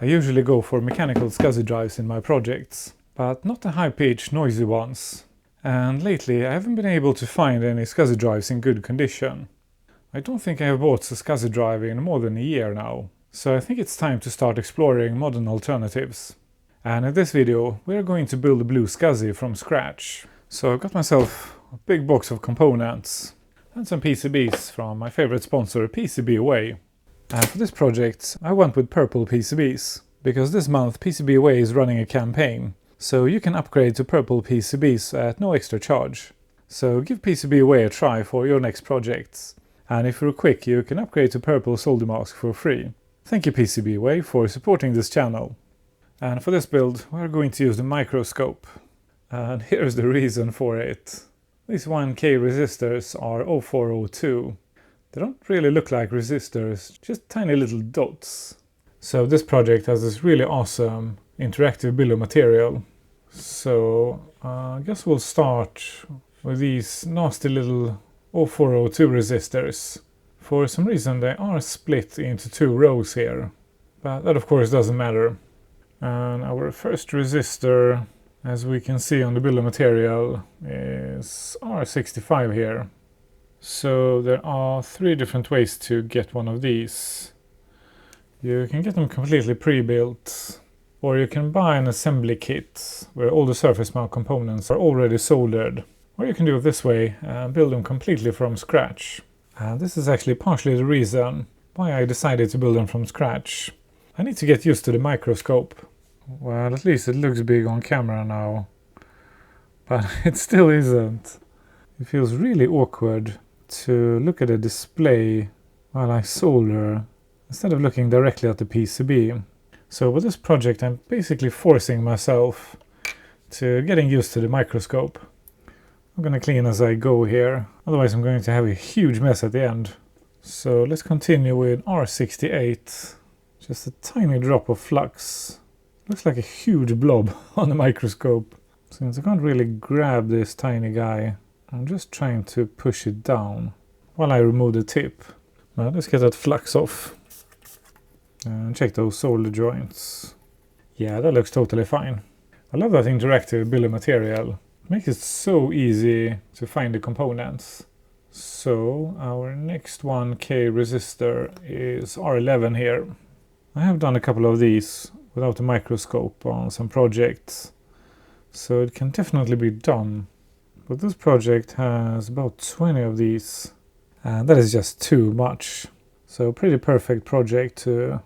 I usually go for mechanical SCSI drives in my projects, but not the high-pitched, noisy ones. And lately I haven't been able to find any SCSI drives in good condition. I don't think I have bought a SCSI drive in more than a year now, so I think it's time to start exploring modern alternatives. And in this video we're going to build a BlueSCSI from scratch. So I've got myself a big box of components and some PCBs from my favorite sponsor PCBWay. And for this project I went with purple PCBs, because this month PCBWay is running a campaign, so you can upgrade to purple PCBs at no extra charge. So give PCBWay a try for your next projects, and if you're quick you can upgrade to purple solder mask for free. Thank you PCBWay for supporting this channel. And for this build we're going to use the microscope, and here's the reason for it. These 1K resistors are 0402. They don't really look like resistors, just tiny little dots. So this project has this really awesome interactive bill of material. So I guess we'll start with these nasty little 0402 resistors. For some reason they are split into two rows here, but that of course doesn't matter. And our first resistor, as we can see on the bill of material, is R65 here. So there are three different ways to get one of these. You can get them completely pre-built, or you can buy an assembly kit where all the surface mount components are already soldered. Or you can do it this way and build them completely from scratch. And this is actually partially the reason why I decided to build them from scratch. I need to get used to the microscope. Well, at least it looks big on camera now, but it still isn't. It feels really awkward to look at a display while I solder instead of looking directly at the PCB. So with this project I'm basically forcing myself to getting used to the microscope. I'm gonna clean as I go here, otherwise I'm going to have a huge mess at the end. So let's continue with R68, just a tiny drop of flux. Looks like a huge blob on the microscope. Since I can't really grab this tiny guy, I'm just trying to push it down while I remove the tip. Now let's get that flux off. And check those solder joints. Yeah, that looks totally fine. I love that interactive bill of material. It makes it so easy to find the components. So our next 1K resistor is R11 here. I have done a couple of these without a microscope on some projects, so it can definitely be done. But this project has about 20 of these, and that is just too much. So pretty perfect project to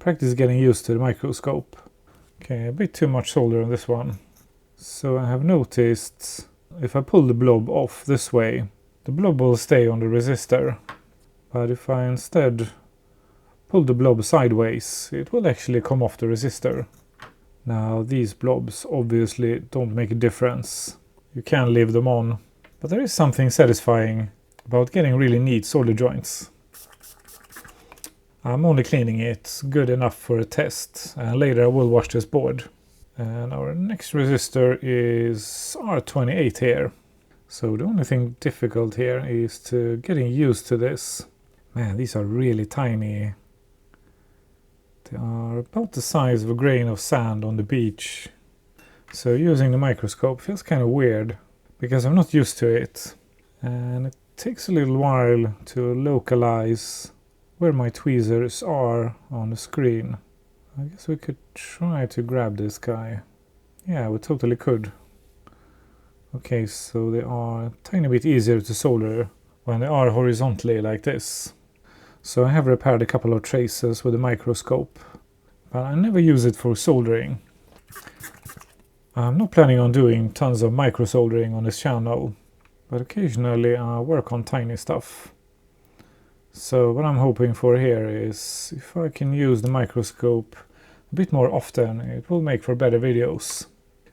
practice getting used to the microscope. Okay, a bit too much solder on this one. So I have noticed if I pull the blob off this way, the blob will stay on the resistor. But if I instead pull the blob sideways, it will actually come off the resistor. Now these blobs obviously don't make a difference. You can leave them on, but there is something satisfying about getting really neat solder joints. I'm only cleaning it good enough for a test, and later I will wash this board. And our next resistor is R28 here. So the only thing difficult here is to getting used to this. Man, these are really tiny. They are about the size of a grain of sand on the beach. So using the microscope feels kind of weird, because I'm not used to it. And it takes a little while to localize where my tweezers are on the screen. I guess we could try to grab this guy. Yeah, we totally could. Okay, so they are a tiny bit easier to solder when they are horizontally like this. So I have repaired a couple of traces with a microscope, but I never use it for soldering. I'm not planning on doing tons of microsoldering on this channel, but occasionally I work on tiny stuff. So what I'm hoping for here is if I can use the microscope a bit more often, it will make for better videos.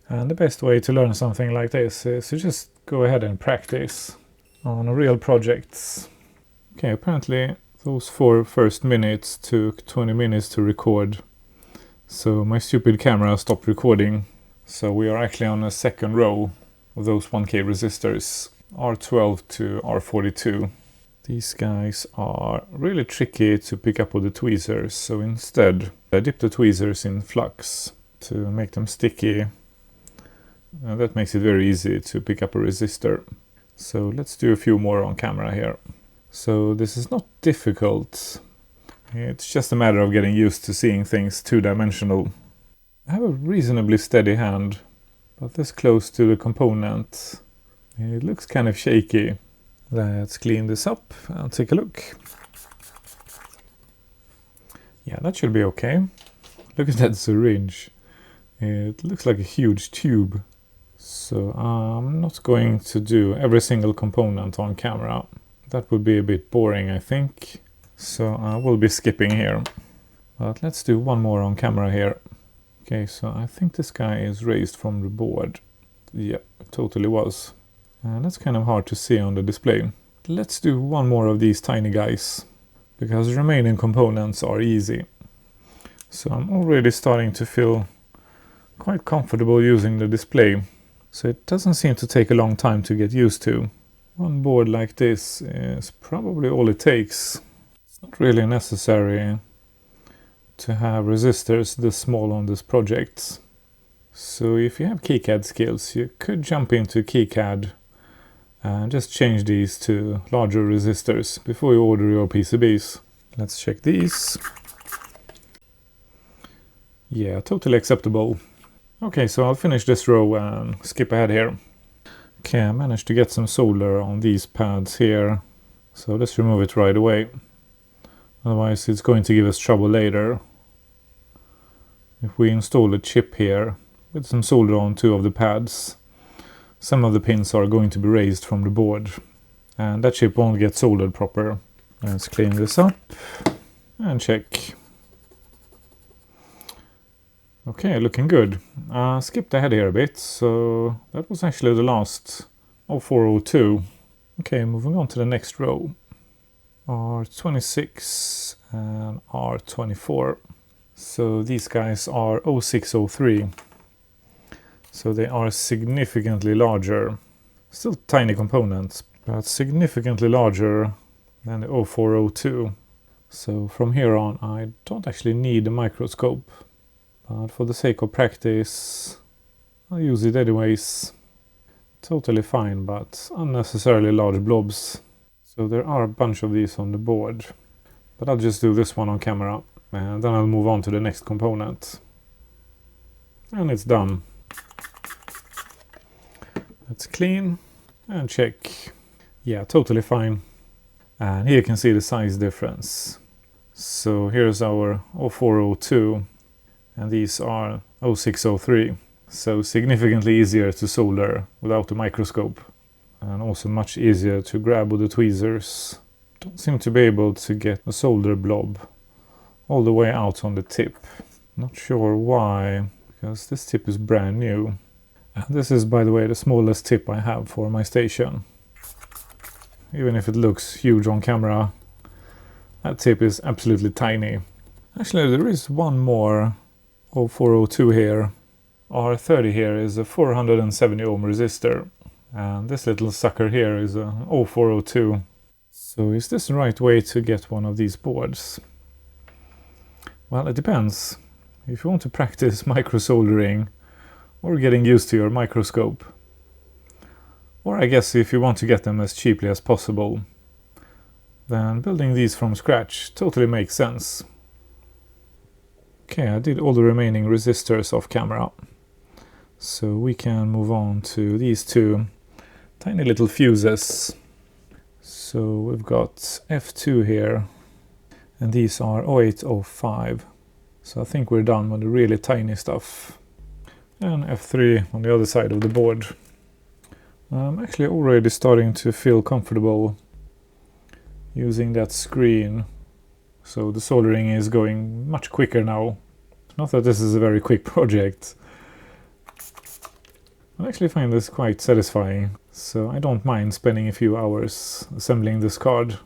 And the best way to learn something like this is to just go ahead and practice on real projects. Okay, apparently those 4 first minutes took 20 minutes to record, so my stupid camera stopped recording. So we are actually on a second row of those 1K resistors, R12 to R42. These guys are really tricky to pick up with the tweezers, so instead I dip the tweezers in Flux to make them sticky. And that makes it very easy to pick up a resistor. So let's do a few more on camera here. So this is not difficult. It's just a matter of getting used to seeing things two-dimensional. I have a reasonably steady hand, but this close to the component, it looks kind of shaky. Let's clean this up and take a look. Yeah, that should be okay. Look at that syringe. It looks like a huge tube. So I'm not going to do every single component on camera. That would be a bit boring, I think. So I will be skipping here. But let's do one more on camera here. Okay, so I think this guy is raised from the board. Yeah, it totally was. And that's kind of hard to see on the display. Let's do one more of these tiny guys, because the remaining components are easy. So I'm already starting to feel quite comfortable using the display. So it doesn't seem to take a long time to get used to. One board like this is probably all it takes. It's not really necessary to have resistors this small on this project. So if you have KiCad skills, you could jump into KiCad and just change these to larger resistors before you order your PCBs. Let's check these. Yeah, totally acceptable. Okay, so I'll finish this row and skip ahead here. Okay, I managed to get some solder on these pads here. So let's remove it right away. Otherwise it's going to give us trouble later. If we install a chip here with some solder on two of the pads, some of the pins are going to be raised from the board, and that chip won't get soldered proper. Let's clean this up and check. Okay, looking good. Skipped ahead here a bit, so that was actually the last 0402. Okay, moving on to the next row. R26 and R24. So these guys are 0603. So they are significantly larger. Still tiny components, but significantly larger than the 0402. So from here on I don't actually need a microscope. But for the sake of practice, I'll use it anyways. Totally fine, but unnecessarily large blobs. So there are a bunch of these on the board. But I'll just do this one on camera, and then I'll move on to the next component. And it's done. Let's clean and check. Yeah, totally fine. And here you can see the size difference. So here's our 0402. And these are 0603, so significantly easier to solder without a microscope, and also much easier to grab with the tweezers. Don't seem to be able to get a solder blob all the way out on the tip. Not sure why, because this tip is brand new. And this is, by the way, the smallest tip I have for my station. Even if it looks huge on camera, that tip is absolutely tiny. Actually, there is one more 0402 here. R30 here is a 470 ohm resistor, and this little sucker here is a 0402. So is this the right way to get one of these boards? Well, it depends. If you want to practice microsoldering or getting used to your microscope, or I guess if you want to get them as cheaply as possible, then building these from scratch totally makes sense. Okay, I did all the remaining resistors off camera, so we can move on to these two tiny little fuses. So we've got F2 here, and these are 0805, so I think we're done with the really tiny stuff. And F3 on the other side of the board. I'm actually already starting to feel comfortable using that screen. So the soldering is going much quicker now. Not that this is a very quick project. I actually find this quite satisfying, so I don't mind spending a few hours assembling this card.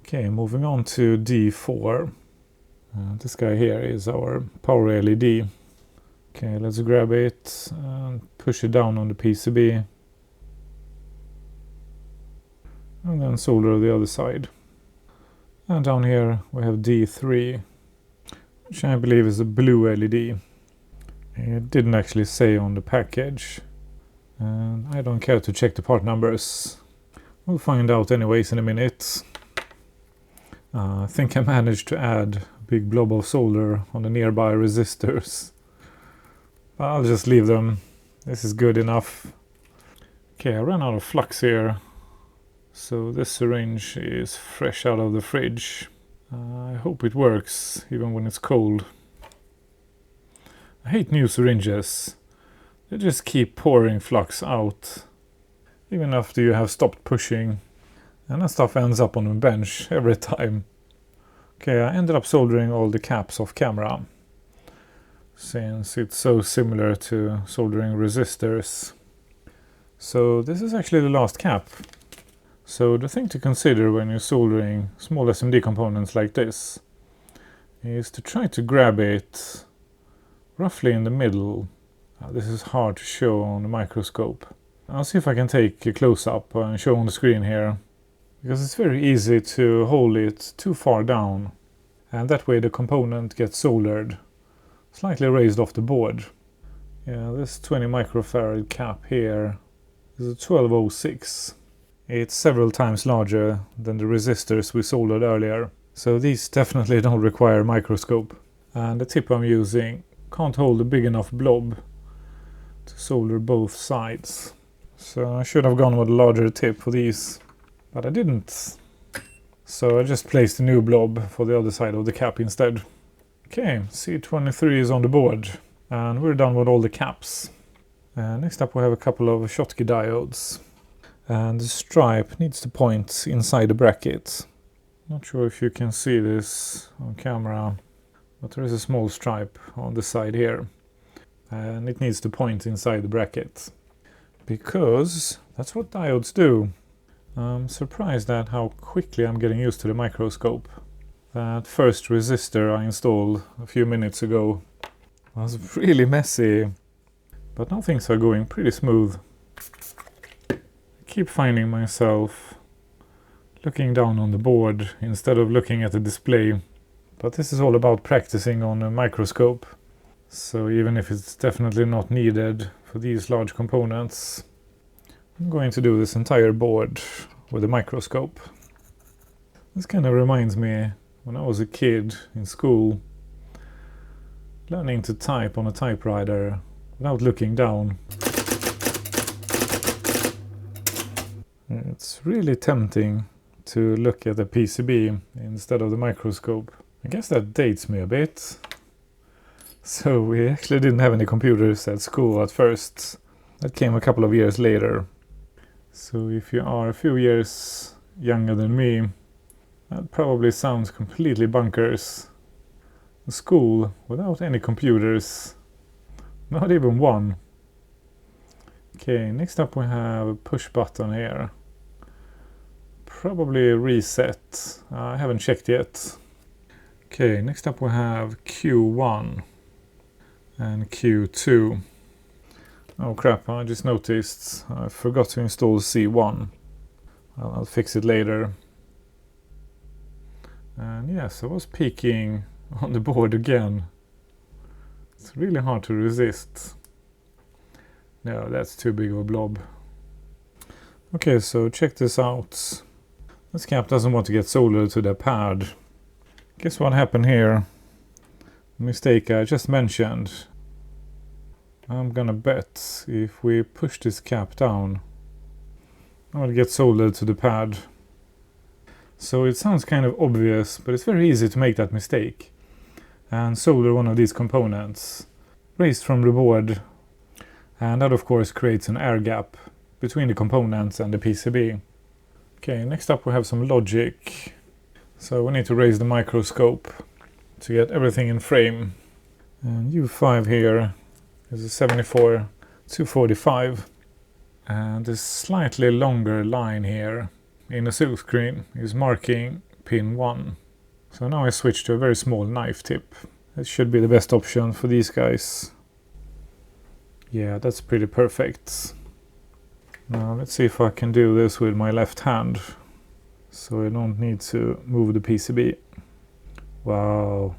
Okay, moving on to D4. This guy here is our power LED. Okay, let's grab it and push it down on the PCB. And then solder the other side. And down here we have D3, which I believe is a blue LED. It didn't actually say on the package, and I don't care to check the part numbers. We'll find out anyways in a minute. I think I managed to add a big blob of solder on the nearby resistors. I'll just leave them. This is good enough. Okay, I ran out of flux here. So this syringe is fresh out of the fridge. I hope it works, even when it's cold. I hate new syringes. They just keep pouring flux out, even after you have stopped pushing. And that stuff ends up on the bench every time. Okay, I ended up soldering all the caps off camera, since it's so similar to soldering resistors. So this is actually the last cap. So the thing to consider when you're soldering small SMD components like this is to try to grab it roughly in the middle. This is hard to show on the microscope. I'll see if I can take a close-up and show on the screen here, because it's very easy to hold it too far down, and that way the component gets soldered slightly raised off the board. Yeah, this 20 microfarad cap here is a 1206. It's several times larger than the resistors we soldered earlier, so these definitely don't require a microscope. And the tip I'm using can't hold a big enough blob to solder both sides. So I should have gone with a larger tip for these, but I didn't. So I just placed a new blob for the other side of the cap instead. Okay, C23 is on the board, and we're done with all the caps. Next up we have a couple of Schottky diodes. And the stripe needs to point inside the bracket. Not sure if you can see this on camera, but there is a small stripe on the side here. And it needs to point inside the bracket, because that's what diodes do. I'm surprised at how quickly I'm getting used to the microscope. That first resistor I installed a few minutes ago was really messy, but now things are going pretty smooth. I keep finding myself looking down on the board instead of looking at the display, but this is all about practicing on a microscope. So even if it's definitely not needed for these large components, I'm going to do this entire board with a microscope. This kind of reminds me when I was a kid in school, learning to type on a typewriter without looking down. It's really tempting to look at the PCB instead of the microscope. I guess that dates me a bit. So we actually didn't have any computers at school at first. That came a couple of years later. So if you are a few years younger than me, that probably sounds completely bonkers. A school without any computers. Not even one. Okay, next up we have a push button here. Probably a reset. I haven't checked yet. Okay, next up we have Q1 and Q2. Oh crap, I just noticed I forgot to install C1. I'll fix it later. And yes, I was peeking on the board again. It's really hard to resist. No, that's too big of a blob. Okay, so check this out. This cap doesn't want to get soldered to the pad. Guess what happened here? The mistake I just mentioned. I'm gonna bet if we push this cap down, I will get soldered to the pad. So it sounds kind of obvious, but it's very easy to make that mistake and solder one of these components raised from the board, and that of course creates an air gap between the components and the PCB. Okay, next up we have some logic. So we need to raise the microscope to get everything in frame. And U5 here is a 74-245, and this slightly longer line here in the silk screen is marking pin 1. So now I switch to a very small knife tip. It should be the best option for these guys. Yeah, that's pretty perfect. Now let's see if I can do this with my left hand. so I don't need to move the PCB. Wow,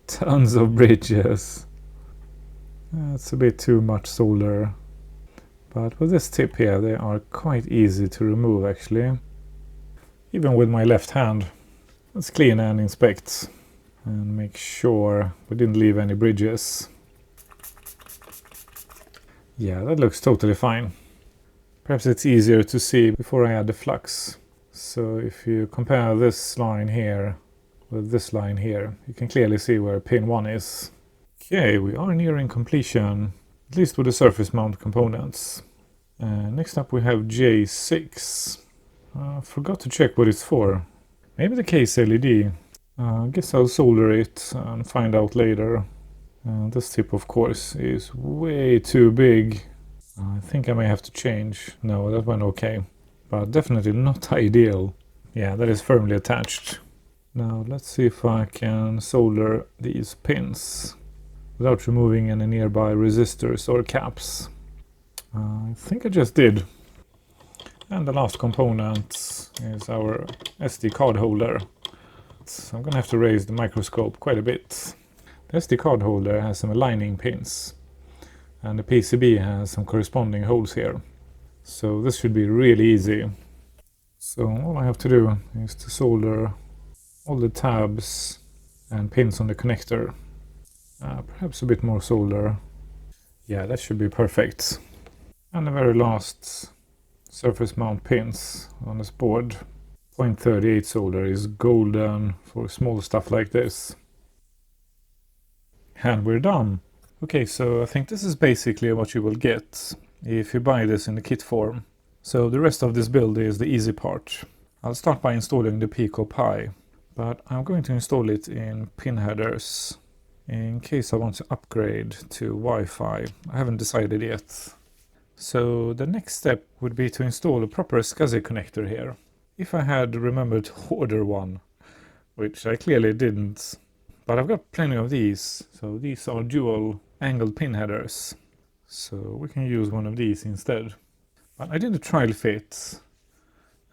tons of bridges. That's a bit too much solder. But with this tip here, they are quite easy to remove actually. Even with my left hand. Let's clean and inspect and make sure we didn't leave any bridges. Yeah, that looks totally fine. Perhaps it's easier to see before I add the flux. So if you compare this line here with this line here, you can clearly see where pin 1 is. Okay, we are nearing completion, at least with the surface mount components. Next up we have J6. Forgot to check what it's for. Maybe the case LED. I guess I'll solder it and find out later. This tip of course is way too big. I think I may have to change. No, that went okay. But definitely not ideal. Yeah, that is firmly attached. Now let's see if I can solder these pins without removing any nearby resistors or caps. I think I just did. And the last component is our SD card holder. So I'm gonna have to raise the microscope quite a bit. The SD card holder has some aligning pins. And the PCB has some corresponding holes here. So this should be really easy. So all I have to do is to solder all the tabs and pins on the connector. Perhaps a bit more solder. Yeah, that should be perfect. And the very last surface mount pins on this board. 0.38 solder is golden for small stuff like this. And we're done. Okay, so I think this is basically what you will get if you buy this in the kit form. So the rest of this build is the easy part. I'll start by installing the Pico Pi, but I'm going to install it in pin headers in case I want to upgrade to Wi-Fi. I haven't decided yet. So the next step would be to install a proper SCSI connector here. If I had remembered to order one, which I clearly didn't. But I've got plenty of these, so these are dual angled pin headers. So we can use one of these instead. But I did a trial fit,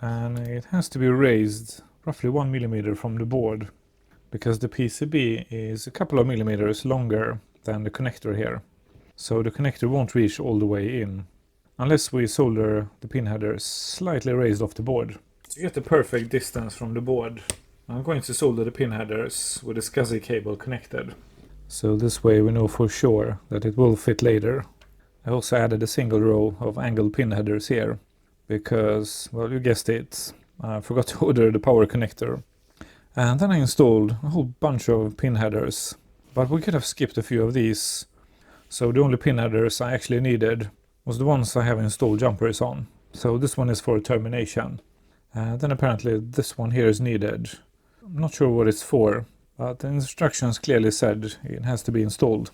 and it has to be raised roughly 1 millimeter from the board, because the PCB is a couple of millimeters longer than the connector here. So the connector won't reach all the way in, unless we solder the pin headers slightly raised off the board. To get the perfect distance from the board, I'm going to solder the pin headers with a SCSI cable connected. So this way we know for sure that it will fit later. I also added a single row of angled pin headers here, because, well, you guessed it, I forgot to order the power connector. And then I installed a whole bunch of pin headers, but we could have skipped a few of these. So the only pin headers I actually needed was the ones I have installed jumpers on. So this one is for termination. Then apparently this one here is needed. I'm not sure what it's for, but the instructions clearly said it has to be installed.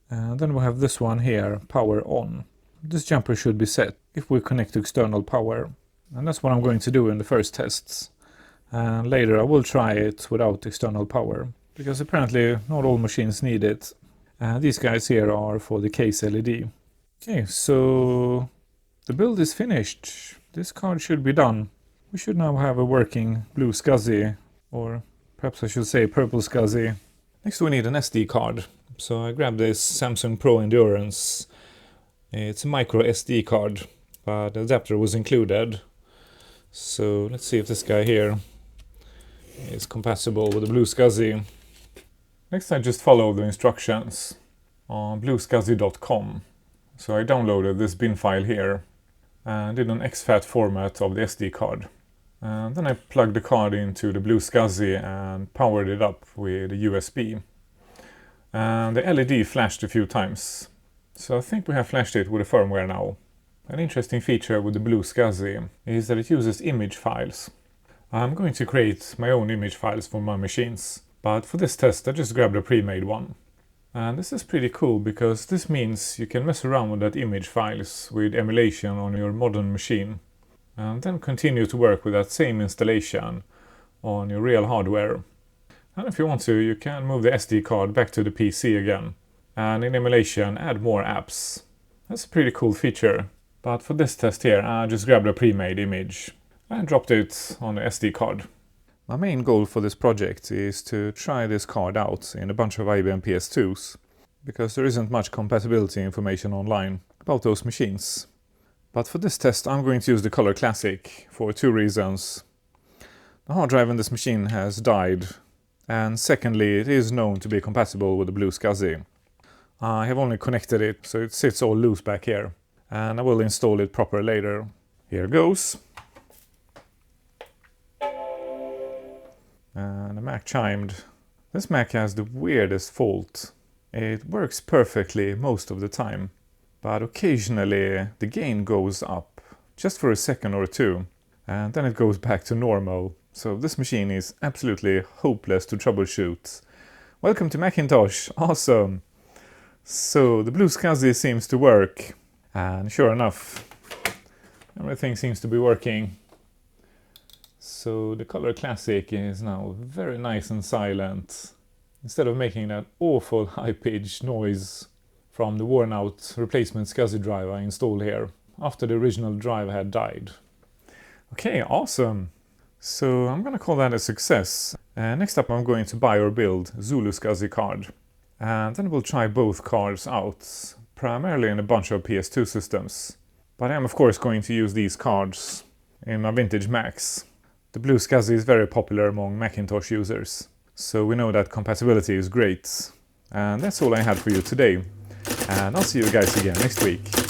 And then we have this one here, power on. This jumper should be set if we connect to external power. And that's what I'm going to do in the first tests. And later I will try it without external power, because apparently not all machines need it. These guys here are for the case LED. Okay, so the build is finished. This card should be done. We should now have a working blue SCSI, or perhaps I should say purple SCSI. Next we need an SD card. So I grabbed this Samsung Pro Endurance. It's a micro SD card, but the adapter was included. So let's see if this guy here is compatible with the BlueSCSI. Next I just followed the instructions on bluescsi.com. So I downloaded this bin file here and did an exFAT format of the SD card. And then I plugged the card into the BlueSCSI and powered it up with a USB. And the LED flashed a few times. So I think we have flashed it with the firmware now. An interesting feature with the BlueSCSI is that it uses image files. I'm going to create my own image files for my machines, but for this test I just grabbed a pre-made one. And this is pretty cool because this means you can mess around with that image files with emulation on your modern machine, and then continue to work with that same installation on your real hardware. And if you want to, you can move the SD card back to the PC again, and in emulation add more apps. That's a pretty cool feature. But for this test here, I just grabbed a pre-made image. and dropped it on the SD card. My main goal for this project is to try this card out in a bunch of IBM PS2s, because there isn't much compatibility information online about those machines. But for this test I'm going to use the Color Classic for 2 reasons. The hard drive in this machine has died, and secondly it is known to be compatible with the BlueSCSI. I have only connected it so it sits all loose back here, and I will install it proper later. Here goes. And the Mac chimed. This Mac has the weirdest fault. It works perfectly most of the time, but occasionally the gain goes up, just for a second or two, and then it goes back to normal. So this machine is absolutely hopeless to troubleshoot. Welcome to Macintosh, awesome! So the BlueSCSI seems to work, and sure enough, everything seems to be working. So the Color Classic is now very nice and silent, instead of making that awful high-pitched noise from the worn-out replacement SCSI drive I installed here, after the original drive had died. Okay, awesome! So I'm gonna call that a success. Next up I'm going to buy or build Zulu SCSI card. And then we'll try both cards out, primarily in a bunch of PS2 systems. But I am of course going to use these cards in my vintage Macs. The BlueSCSI is very popular among Macintosh users, so we know that compatibility is great. And that's all I had for you today, and I'll see you guys again next week.